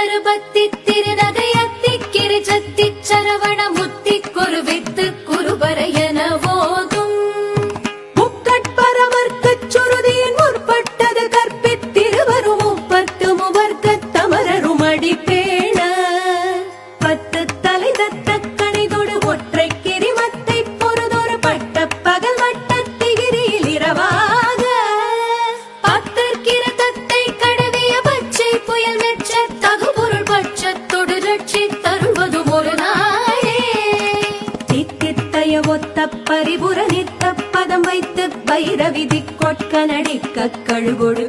தருபத்தி திருநகையத்தி கிரிஜத்தி சரவண முத்தி குருவித்து குருபரையன போதும் முக்கட்பரவர்க்கச் சுருதியின் முற்பட்டது கற்பித்திருவரும் முப்பத்து முவர்க்கத் தமரரும் அடிப்பேண பத்து தலை தத்த கணிதொடு ஒற்றை கிரிமத்தை பொறுதொரு பட்ட பகல் வட்டத்திகிரியில் இரவாக பத்தற்கிற தத்தை கடவிய பச்சை புயல் மெச்ச தகுபொருள் பட்சத்தொடு ரட்சி தருவதும் ஒரு நாளே தித்தித்தைய ஒத்த பரிபுர நித்த பதம் வைத்து வைரவிதி கொட்க நடிக்க கழுகொடு